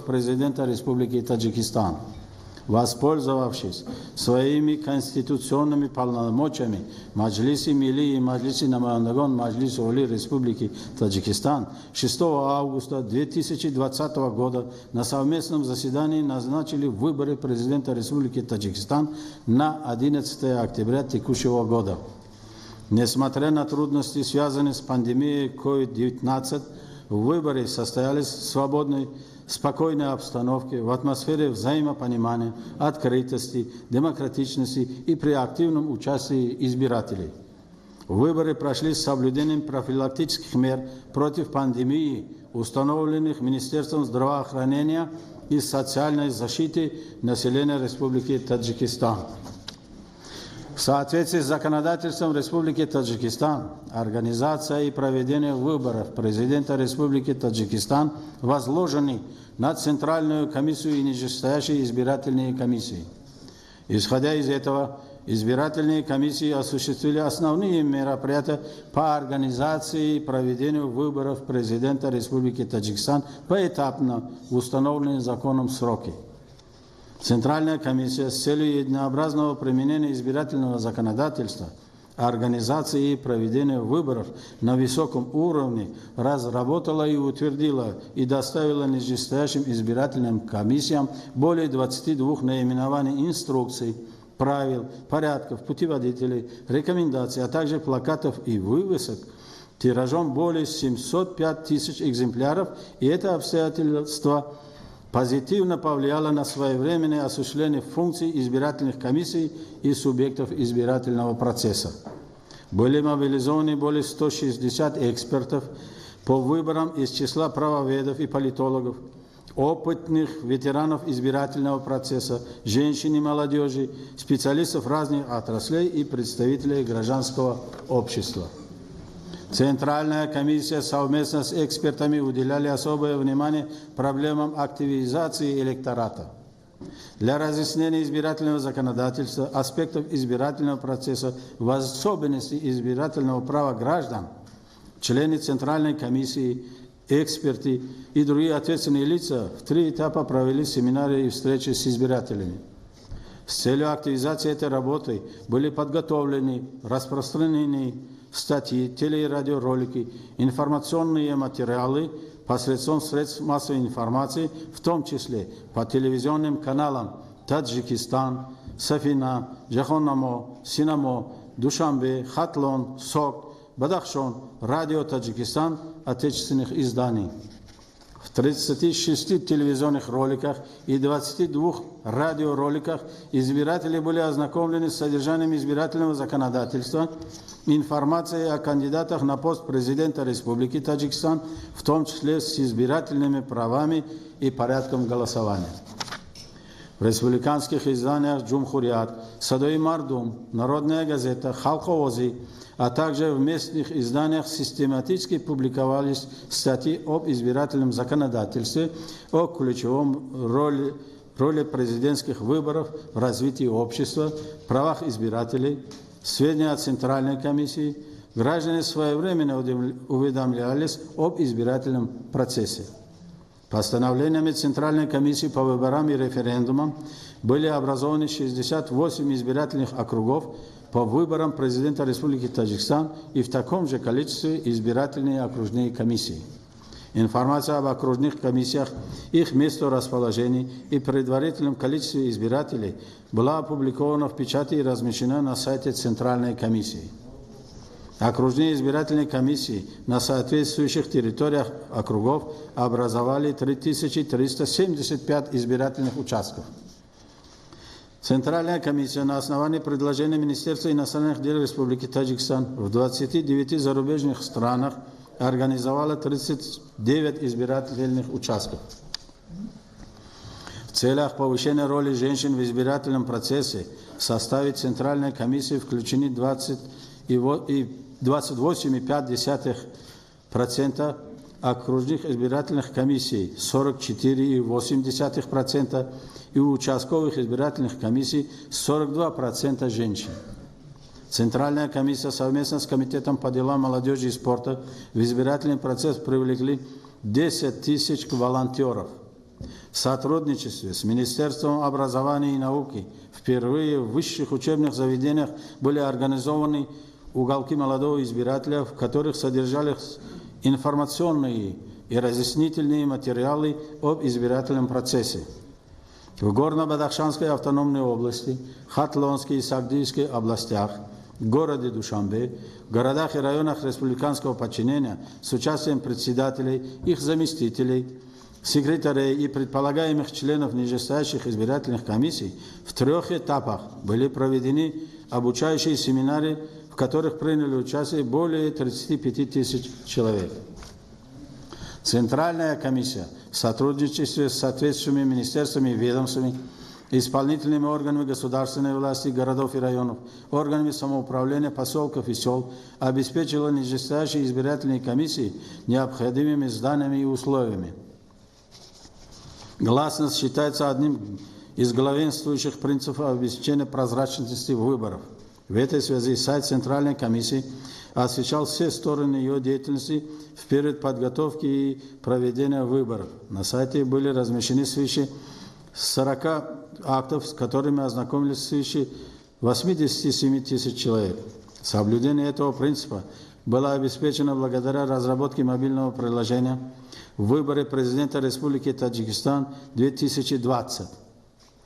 президента Республики Таджикистан, воспользовавшись своими конституционными полномочиями, Маджлиси Милли и Маджлиси Намаандагон Маджлис Оли Республики Таджикистан 6 августа 2020 года на совместном заседании назначили выборы президента Республики Таджикистан на 11 октября текущего года. Несмотря на трудности, связанные с пандемией COVID-19, выборы состоялись в свободной, спокойной обстановке, в атмосфере взаимопонимания, открытости, демократичности и при активном участии избирателей. Выборы прошли с соблюдением профилактических мер против пандемии, установленных Министерством здравоохранения и социальной защиты населения Республики Таджикистан. В соответствии с законодательством Республики Таджикистан, организация и проведение выборов президента Республики Таджикистан возложены на Центральную комиссию и нижестоящие избирательные комиссии. Исходя из этого, избирательные комиссии осуществили основные мероприятия по организации и проведению выборов президента Республики Таджикистан поэтапно в установленные законом сроки. Центральная комиссия с целью единообразного применения избирательного законодательства, организации и проведения выборов на высоком уровне разработала и утвердила и доставила нижестоящим избирательным комиссиям более 22 наименований инструкций, правил, порядков, путеводителей, рекомендаций, а также плакатов и вывесок тиражом более 705 тысяч экземпляров, и это обстоятельство позитивно повлияло на своевременное осуществление функций избирательных комиссий и субъектов избирательного процесса. Были мобилизованы более 160 экспертов по выборам из числа правоведов и политологов, опытных ветеранов избирательного процесса, женщин и молодежи, специалистов разных отраслей и представителей гражданского общества. Центральная комиссия совместно с экспертами уделяли особое внимание проблемам активизации электората. Для разъяснения избирательного законодательства, аспектов избирательного процесса, в особенности избирательного права граждан, члены Центральной комиссии, эксперты и другие ответственные лица в 3 этапа провели семинары и встречи с избирателями. С целью активизации этой работы были подготовлены, распространены статьи, теле- и радиоролики, информационные материалы посредством средств массовой информации, в том числе по телевизионным каналам Таджикистан, Сафина, Джахоннамо, Синамо, Душанбе, Хатлон, Сок, Бадахшон, радио Таджикистан отечественных изданий. В 36 телевизионных роликах и 22 радиороликах избиратели были ознакомлены с содержанием избирательного законодательства, информацией о кандидатах на пост президента Республики Таджикистан, в том числе с избирательными правами и порядком голосования. В республиканских изданиях «Джумхурият», «Садой Мардум», «Народная газета», «Халковози», а также в местных изданиях систематически публиковались статьи об избирательном законодательстве, о ключевом роли президентских выборов в развитии общества, правах избирателей, сведения от Центральной комиссии. Граждане своевременно уведомлялись об избирательном процессе. Постановлениями Центральной комиссии по выборам и референдумам были образованы 68 избирательных округов по выборам президента Республики Таджикистан и в таком же количестве избирательные окружные комиссии. Информация об окружных комиссиях, их месторасположении и предварительном количестве избирателей была опубликована в печати и размещена на сайте Центральной комиссии. Окружные избирательные комиссии на соответствующих территориях округов образовали 3375 избирательных участков. Центральная комиссия на основании предложения Министерства иностранных дел Республики Таджикистан в 29 зарубежных странах организовала 39 избирательных участков. В целях повышения роли женщин в избирательном процессе в составе Центральной комиссии включены 28,5% окружных избирательных комиссий, 44,8% и у участковых избирательных комиссий 42% женщин. Центральная комиссия совместно с Комитетом по делам молодежи и спорта в избирательный процесс привлекли 10 тысяч волонтеров. В сотрудничестве с Министерством образования и науки впервые в высших учебных заведениях были организованы уголки молодого избирателя, в которых содержались информационные и разъяснительные материалы об избирательном процессе. В Горно-Бадахшанской автономной области, Хатлонской и Сагдийской областях, городе Душанбе, городах и районах республиканского подчинения с участием председателей, их заместителей, секретарей и предполагаемых членов нижестоящих избирательных комиссий в 3 этапах были проведены обучающие семинары, в которых приняли участие более 35 тысяч человек. Центральная комиссия в сотрудничестве с соответствующими министерствами и ведомствами, исполнительными органами государственной власти городов и районов, органами самоуправления поселков и сел обеспечила нижестоящие избирательные комиссии необходимыми зданиями и условиями. Гласность считается одним из главенствующих принципов обеспечения прозрачности выборов. В этой связи сайт Центральной комиссии освещал все стороны ее деятельности в период подготовки и проведения выборов. На сайте были размещены свыше 40 актов, с которыми ознакомились свыше 87 тысяч человек. Соблюдение этого принципа было обеспечено благодаря разработке мобильного приложения «Выборы президента Республики Таджикистан 2020».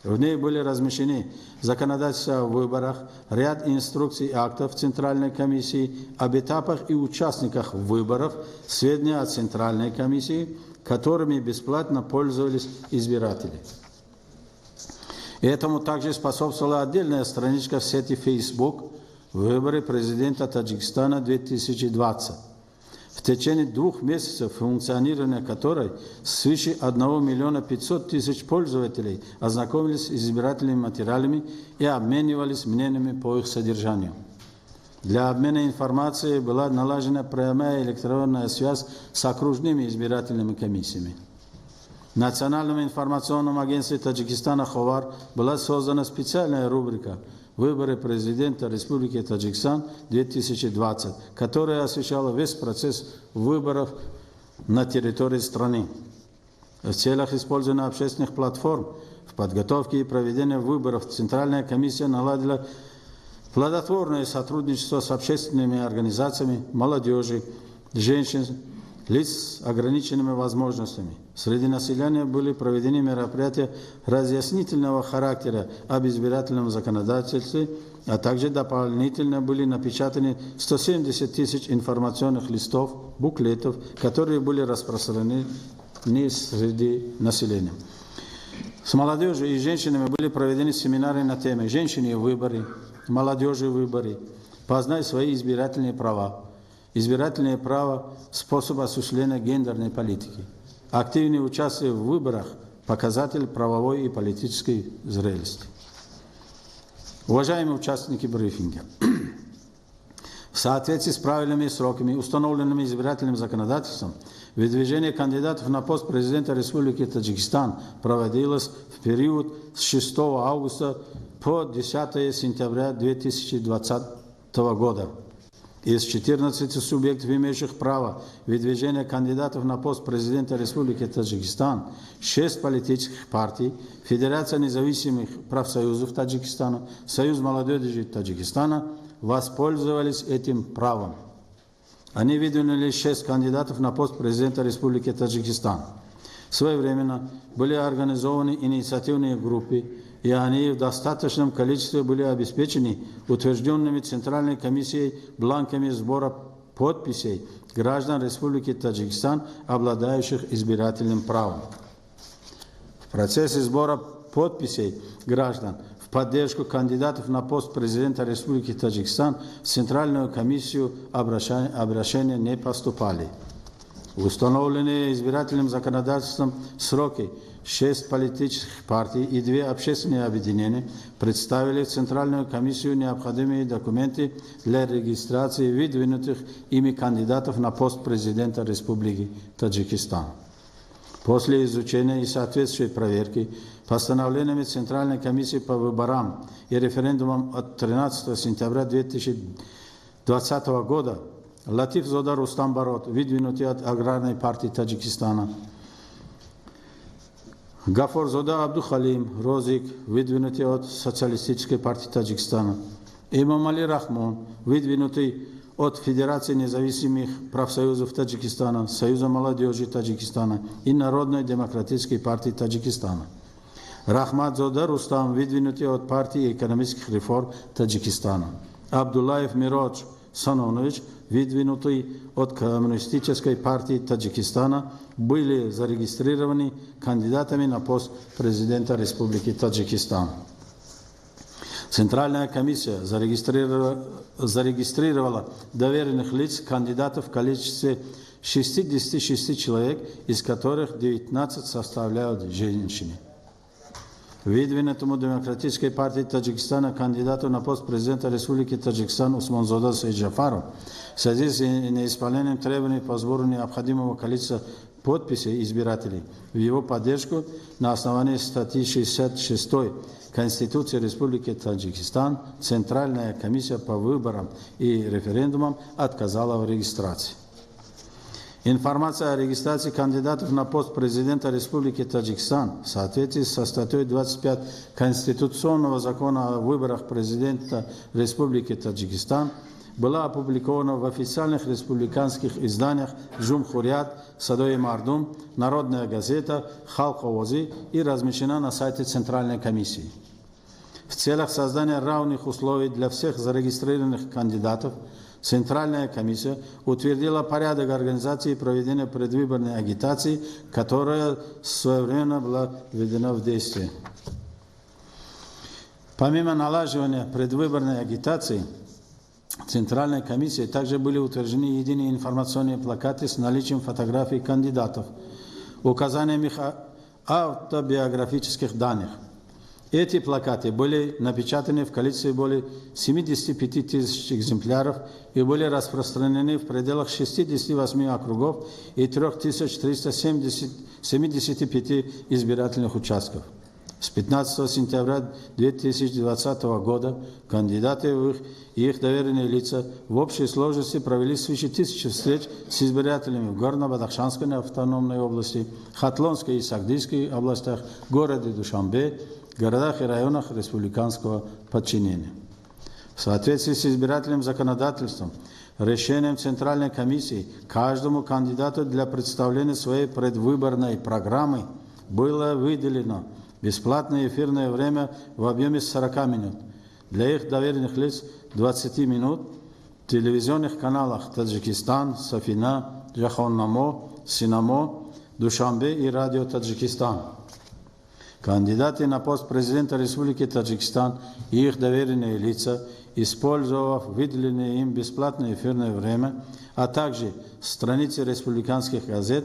В ней были размещены законодательства о выборах, ряд инструкций и актов Центральной комиссии об этапах и участниках выборов, сведения от Центральной комиссии, которыми бесплатно пользовались избиратели. Этому также способствовала отдельная страничка в сети Facebook «Выборы президента Таджикистана 2020», в течение 2 месяцев функционирования которой свыше 1 500 000 пользователей ознакомились с избирательными материалами и обменивались мнениями по их содержанию. Для обмена информацией была налажена прямая электронная связь с окружными избирательными комиссиями. В Национальном информационном агентстве Таджикистана «Ховар» была создана специальная рубрика «Выборы президента Республики Таджикистан 2020», которая освещала весь процесс выборов на территории страны. В целях использования общественных платформ в подготовке и проведении выборов Центральная комиссия наладила плодотворное сотрудничество с общественными организациями, молодежи, женщин, лиц с ограниченными возможностями. Среди населения были проведены мероприятия разъяснительного характера об избирательном законодательстве, а также дополнительно были напечатаны 170 000 информационных листов, буклетов, которые были распространены среди населения. С молодежью и женщинами были проведены семинары на темы «Женщины и выборы», «Молодежи и выборы», «Познай свои избирательные права», «Избирательное право – способ осуществления гендерной политики», «Активное участие в выборах – показатель правовой и политической зрелости». Уважаемые участники брифинга, в соответствии с правильными сроками, установленными избирательным законодательством, выдвижение кандидатов на пост президента Республики Таджикистан проводилось в период с 6 августа по 10 сентября 2020 года. Из 14 субъектов, имеющих право выдвижения кандидатов на пост президента Республики Таджикистан, 6 политических партий, Федерация независимых профсоюзов Таджикистана, Союз молодежи Таджикистана воспользовались этим правом. Они выдвинули 6 кандидатов на пост президента Республики Таджикистан. Своевременно были организованы инициативные группы, и они в достаточном количестве были обеспечены утвержденными Центральной комиссией бланками сбора подписей граждан Республики Таджикистан, обладающих избирательным правом. В процессе сбора подписей граждан в поддержку кандидатов на пост президента Республики Таджикистан в Центральную комиссию обращения не поступали. В установленные избирательным законодательством сроки 6 политических партий и 2 общественные объединения представили в Центральную комиссию необходимые документы для регистрации выдвинутых ими кандидатов на пост президента Республики Таджикистан. После изучения и соответствующей проверки постановлениями Центральной комиссии по выборам и референдумам от 13 сентября 2020 года Латиф Зода Рустам Барот, выдвинутый от Аграрной партии Таджикистана, Гафорзода Абдухалим, Розик, выдвинутый от Социалистической партии Таджикистана. Имамали Рахмон, выдвинутый от Федерации независимых профсоюзов Таджикистана, Союза молодежи Таджикистана и Народной демократической партии Таджикистана. Рахматзода Рустам, выдвинутый от партии экономических реформ Таджикистана. Абдуллаев Миродж Сановнович, выдвинутый от Коммунистической партии Таджикистана, были зарегистрированы кандидатами на пост президента Республики Таджикистан. Центральная комиссия зарегистрировала доверенных лиц кандидатов в количестве 66 человек, из которых 19 составляют женщины. Выдвинутому Демократической партии Таджикистана кандидату на пост президента Республики Таджикистан Усманзода Сейджафару в связи с неисполнением требований по сбору необходимого количества подписей избирателей в его поддержку на основании статьи 66 Конституции Республики Таджикистан Центральная комиссия по выборам и референдумам отказала в регистрации. Информация о регистрации кандидатов на пост президента Республики Таджикистан в соответствии со статьей 25 Конституционного закона о выборах президента Республики Таджикистан была опубликована в официальных республиканских изданиях «Джумхурият», «Садой Мардум», «Народная газета», «Халк Овози» и размещена на сайте Центральной комиссии. В целях создания равных условий для всех зарегистрированных кандидатов Центральная комиссия утвердила порядок организации и проведения предвыборной агитации, которая своевременно была введена в действие. Помимо налаживания предвыборной агитации, Центральной комиссией также были утверждены единые информационные плакаты с наличием фотографий кандидатов, указаниями автобиографических данных. Эти плакаты были напечатаны в количестве более 75 тысяч экземпляров и были распространены в пределах 68 округов и 3375 избирательных участков. С 15 сентября 2020 года кандидаты и их доверенные лица в общей сложности провели свыше 1000 встреч с избирателями в Горно-Бадахшанской автономной области, Хатлонской и Сагдийской областях, городе Душанбе, городах и районах республиканского подчинения. В соответствии с избирательным законодательством, решением Центральной комиссии, каждому кандидату для представления своей предвыборной программы было выделено бесплатное эфирное время в объеме 40 минут. Для их доверенных лиц 20 минут в телевизионных каналах Таджикистан, Сафина, Джахоннамо, Синамо, Душанбе и радио Таджикистан. Кандидаты на пост президента Республики Таджикистан и их доверенные лица, использовав выделенное им бесплатное эфирное время, а также страницы республиканских газет,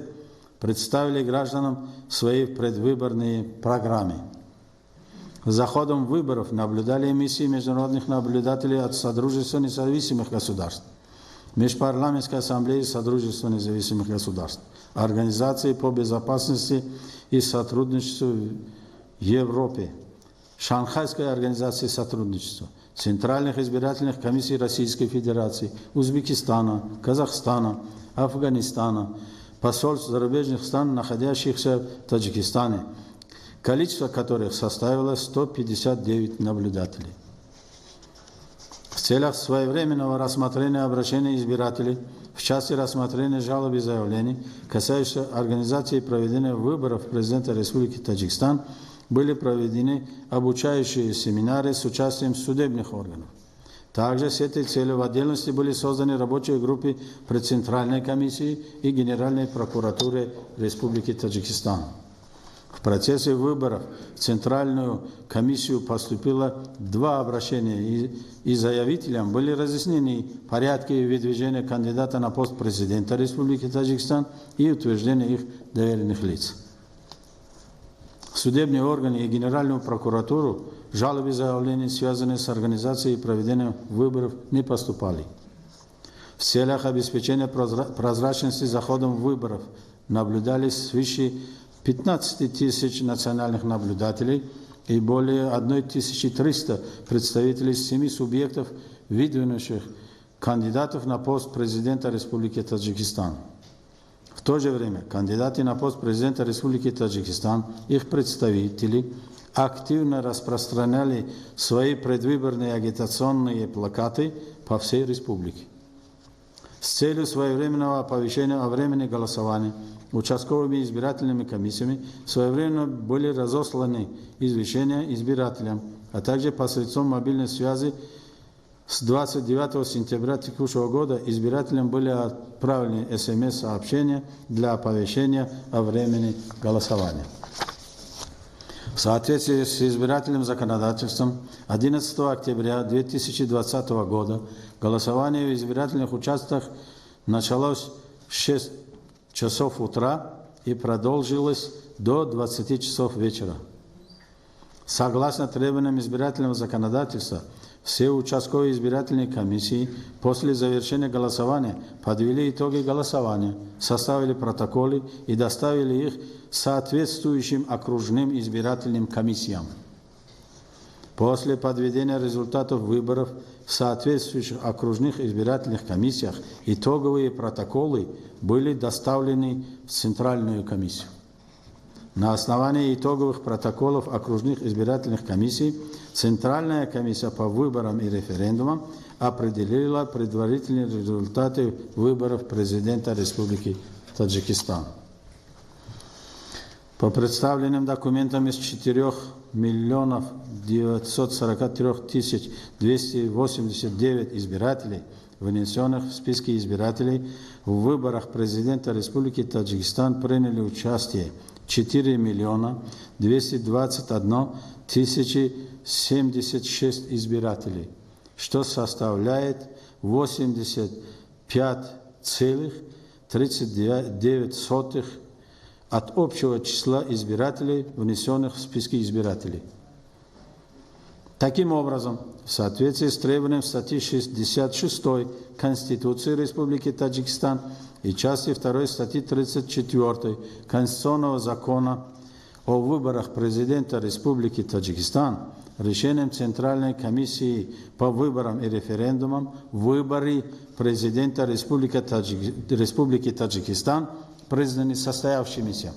представили гражданам свои предвыборные программы. За ходом выборов наблюдали миссии международных наблюдателей от Содружества независимых государств, Межпарламентской ассамблеи Содружества независимых государств, Организации по безопасности и сотрудничеству в Европе, Шанхайской организации сотрудничества, Центральных избирательных комиссий Российской Федерации, Узбекистана, Казахстана, Афганистана, посольств зарубежных стран, находящихся в Таджикистане, количество которых составило 159 наблюдателей. В целях своевременного рассмотрения обращений избирателей в части рассмотрения жалоб и заявлений, касающихся организации и проведения выборов президента Республики Таджикистан, были проведены обучающие семинары с участием судебных органов. Также с этой целью в отдельности были созданы рабочие группы при Центральной комиссии и Генеральной прокуратуре Республики Таджикистан. В процессе выборов в Центральную комиссию поступило 2 обращения, и заявителям были разъяснены порядки выдвижения кандидата на пост президента Республики Таджикистан и утверждения их доверенных лиц. Судебные органы и Генеральную прокуратуру жалобы и заявления, связанные с организацией и проведением выборов, не поступали. В целях обеспечения прозрачности за ходом выборов наблюдались свыше 15 тысяч национальных наблюдателей и более 1300 представителей 7 субъектов, выдвинувших кандидатов на пост президента Республики Таджикистан. В то же время кандидаты на пост президента Республики Таджикистан, их представители, активно распространяли свои предвыборные агитационные плакаты по всей республике. С целью своевременного оповещения о времени голосования участковыми избирательными комиссиями своевременно были разосланы извещения избирателям, а также посредством мобильной связи с 29 сентября текущего года избирателям были отправлены СМС-сообщения для оповещения о времени голосования. В соответствии с избирательным законодательством 11 октября 2020 года голосование в избирательных участках началось в 6 часов утра и продолжилось до 20 часов вечера. Согласно требованиям избирательного законодательства, все участковые избирательные комиссии после завершения голосования подвели итоги голосования, составили протоколы и доставили их соответствующим окружным избирательным комиссиям. После подведения результатов выборов в соответствующих окружных избирательных комиссиях итоговые протоколы были доставлены в Центральную комиссию. На основании итоговых протоколов окружных избирательных комиссий Центральная комиссия по выборам и референдумам определила предварительные результаты выборов президента Республики Таджикистан. По представленным документам из 4 миллионов 943 тысяч 289 избирателей, внесенных в списки избирателей, в выборах президента Республики Таджикистан приняли участие 4 миллиона 221 тысячи 76 избирателей, что составляет 85,39% от общего числа избирателей, внесенных в списки избирателей. Таким образом, в соответствии с требованием статьи 66 Конституции Республики Таджикистан и части 2 статьи 34 Конституционного закона о выборах президента Республики Таджикистан, решением Центральной комиссии по выборам и референдумам выборы президента Республики Таджикистан признаны состоявшимися.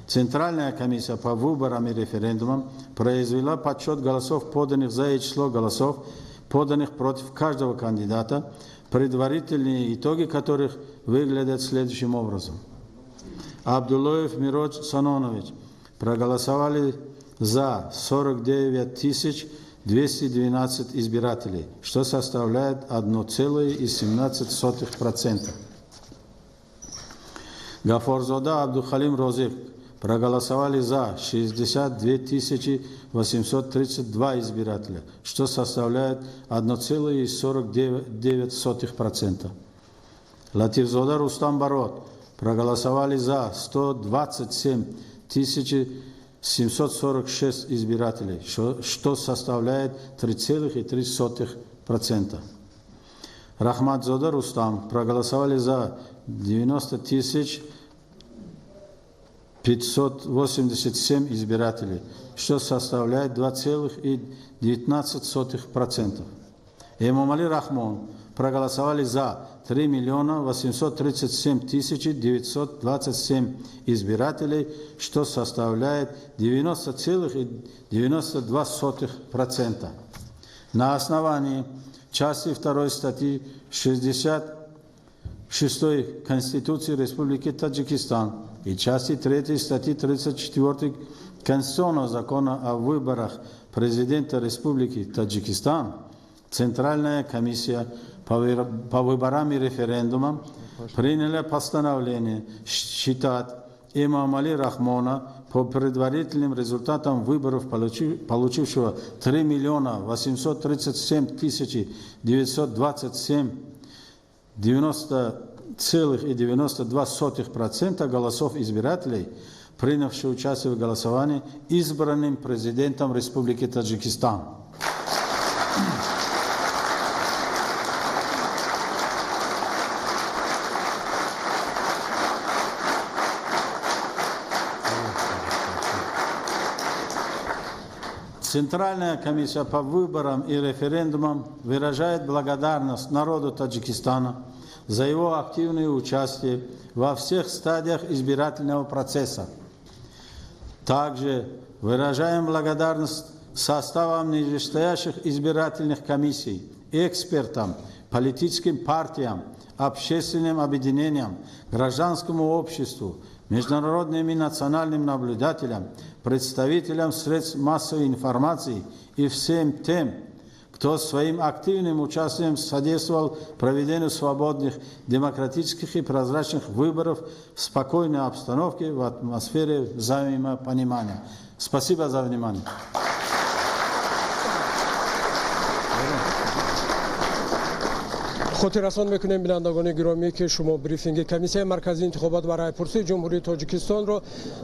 Центральная комиссия по выборам и референдумам произвела подсчет голосов, поданных за и число голосов, поданных против каждого кандидата, предварительные итоги которых выглядят следующим образом. Абдуллоев Мироч Санонович проголосовали за 49 212 избирателей, что составляет 1,17%. Гафорзода Абдухалим Розик проголосовали за 62 832 избирателя, что составляет 1,49%. Латифзода Рустам Барот проголосовали за 127 746 избирателей, что составляет 3,3%. Рахматзода Рустам проголосовали за 90 587 избирателей, что составляет 2,19%. Эмомали Рахмон проголосовали за 3 837 927 избирателей, что составляет 90,92%. На основании части 2 статьи 66 Конституции Республики Таджикистан и части 3 статьи 34 Конституционного закона о выборах президента Республики Таджикистан, Центральная комиссия по выборам и референдумам приняла постановление считать Эмомали Рахмона по предварительным результатам выборов, получившего 3 837 927 90,92% голосов избирателей, принявших участие в голосовании, избранным президентом Республики Таджикистан. Центральная комиссия по выборам и референдумам выражает благодарность народу Таджикистана за его активное участие во всех стадиях избирательного процесса. Также выражаем благодарность составам нижестоящих избирательных комиссий, экспертам, политическим партиям, общественным объединениям, гражданскому обществу, международным и национальным наблюдателям, представителям средств массовой информации и всем тем, кто своим активным участием содействовал проведению свободных, демократических и прозрачных выборов в спокойной обстановке, в атмосфере взаимопонимания. Спасибо за внимание. خاطررسان میکنیم بینندگان گرامی که شما بریفینگ کمیسیون مرکزی انتخابات و رایپرسی جمهوری تاجیکستان را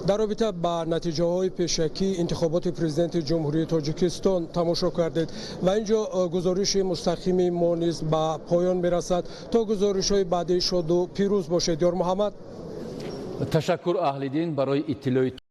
در رابطه با نتیجه های پیشکی انتخابات پرزیدنت جمهوری تاجیکستان تماشا کردید و اینجا گزارش مستقیم ما نیز به پایان میرسد. تا گزارش های بعدی شاد و پیروز باشید. یار محمد. تشکر اهل دین برای اطلاع